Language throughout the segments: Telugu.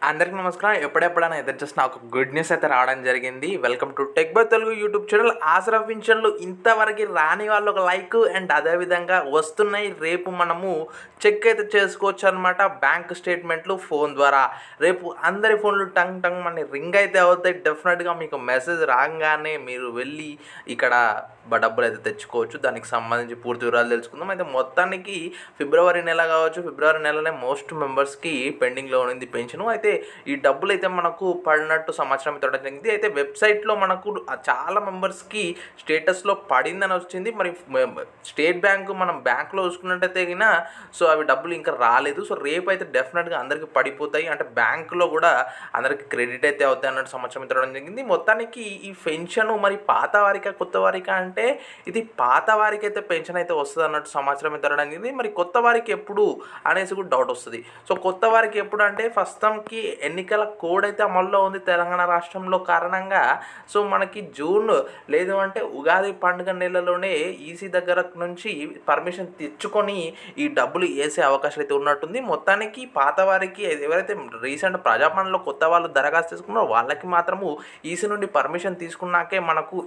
అందరికీ నమస్కారం. ఎప్పుడెప్పుడైనా ఎదురు చూసిన ఒక గుడ్ న్యూస్ అయితే రావడం జరిగింది. Welcome to tech by Telugu YouTube channel. Aasara పింఛన్లు ఇంతవరకు రాని వాళ్ళు ఒక లైక్ అండ్ అదేవిధంగా వస్తున్నాయి. రేపు మనము చెక్ అయితే చేసుకోవచ్చు అనమాట. బ్యాంక్ స్టేట్మెంట్లు ఫోన్ ద్వారా రేపు అందరి ఫోన్లు టంగ్ టంగ్ మన రింగ్ అయితే అవుతాయి. డెఫినెట్గా మీకు మెసేజ్ రాగానే మీరు వెళ్ళి ఇక్కడ డబ్బులు అయితే తెచ్చుకోవచ్చు. దానికి సంబంధించి పూర్తి వివరాలు తెలుసుకుందాం. అయితే మొత్తానికి ఫిబ్రవరి నెల కావచ్చు, ఫిబ్రవరి నెలనే మోస్ట్ మెంబర్స్కి పెండింగ్లో ఉంది పెన్షన్. అయితే ఈ డబ్బులు అయితే మనకు పడినట్టు సమాచారం ఇవ్వడం జరిగింది. అయితే వెబ్సైట్లో మనకు చాలా మెంబర్స్కి స్టేటస్లో పడిందని వచ్చింది. మరి స్టేట్ బ్యాంకు మనం బ్యాంకులో చూసుకున్నట్టయితే సో అవి డబ్బులు ఇంకా రాలేదు. సో రేపు అయితే డెఫినెట్గా అందరికీ పడిపోతాయి. అంటే బ్యాంకులో కూడా అందరికి క్రెడిట్ అయితే అవుతాయి అన్నట్టు సమాచారం ఇవ్వడం జరిగింది. మొత్తానికి ఈ పెన్షన్ మరి పాత వారికా కొత్త వారికా అంటే ఇది పాత వారికి అయితే పెన్షన్ అయితే వస్తుంది అన్నట్టు సమాచారం ఇవ్వడం జరిగింది. మరి కొత్త వారికి ఎప్పుడు అనేసి కూడా డౌట్ వస్తుంది. సో కొత్త వారికి ఎప్పుడు అంటే ఫస్ట్కి ఎన్నికల కోడ్ అయితే అమల్లో ఉంది తెలంగాణ రాష్ట్రంలో కారణంగా. సో మనకి జూన్ లేదు అంటే ఉగాది పండుగ నెలలోనే ఈసీ దగ్గర నుంచి పర్మిషన్ తెచ్చుకొని ఈ డబ్బులు వేసే అవకాశాలు అయితే ఉన్నట్టుంది. మొత్తానికి పాత వారికి ఎవరైతే రీసెంట్ ప్రజాపాలనలో కొత్త వాళ్ళు దరఖాస్తు చేసుకున్నారో వాళ్ళకి మాత్రము ఈసీ నుండి పర్మిషన్ తీసుకున్నాకే మనకు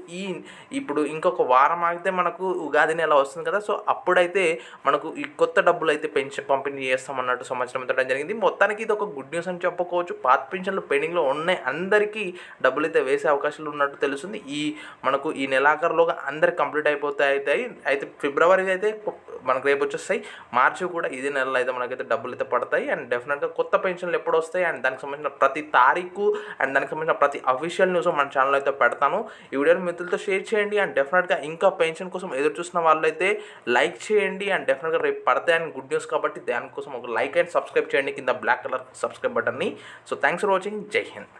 ఇప్పుడు ఇంకొక వారం ఆగితే మనకు ఉగాది నెల వస్తుంది కదా. సో అప్పుడైతే మనకు ఈ కొత్త డబ్బులు అయితే పంపిణీ చేస్తామన్నట్టు సమాచారం ఇవ్వడం జరిగింది. మొత్తానికి ఇది ఒక గుడ్ న్యూస్ అని చెప్పుకోవచ్చు. పాత పెన్షన్లు పెండింగ్లో ఉన్నాయి, అందరికీ డబ్బులు అయితే వేసే అవకాశాలు ఉన్నట్టు తెలుస్తుంది. మనకు ఈ నెలాఖరులోగా అందరికి కంప్లీట్ అయిపోతాయి. అయితే ఫిబ్రవరి అయితే మనకు రేపు వచ్చేస్తాయి. మార్చి కూడా ఇదే నెలలో అయితే మనకైతే డబ్బులు అయితే పడతాయి. అండ్ డెఫినెట్గా కొత్త పెన్షన్లు ఎప్పుడు వస్తాయి అండ్ దానికి సంబంధించిన ప్రతి తారీఖు అండ్ దానికి సంబంధించిన ప్రతి అఫీషియల్ న్యూస్ మన ఛానల్ అయితే పెడతాను. ఈ వీడియోని మిత్రులతో షేర్ చేయండి. అండ్ డెఫినెట్గా ఇంకా పెన్షన్ కోసం ఎదురు చూసిన వాళ్ళైతే లైక్ చేయండి. అండ్ డెఫినెట్గా రేపు పడతాయి అండ్ గుడ్ న్యూస్ కాబట్టి దానికోసం ఒక లైక్ అండ్ సబ్స్క్రైబ్ చేయండి కింద బ్లాక్ కలర్ సబ్స్క్రైబ్ బటన్ని. So thanks for watching. జై హింద్.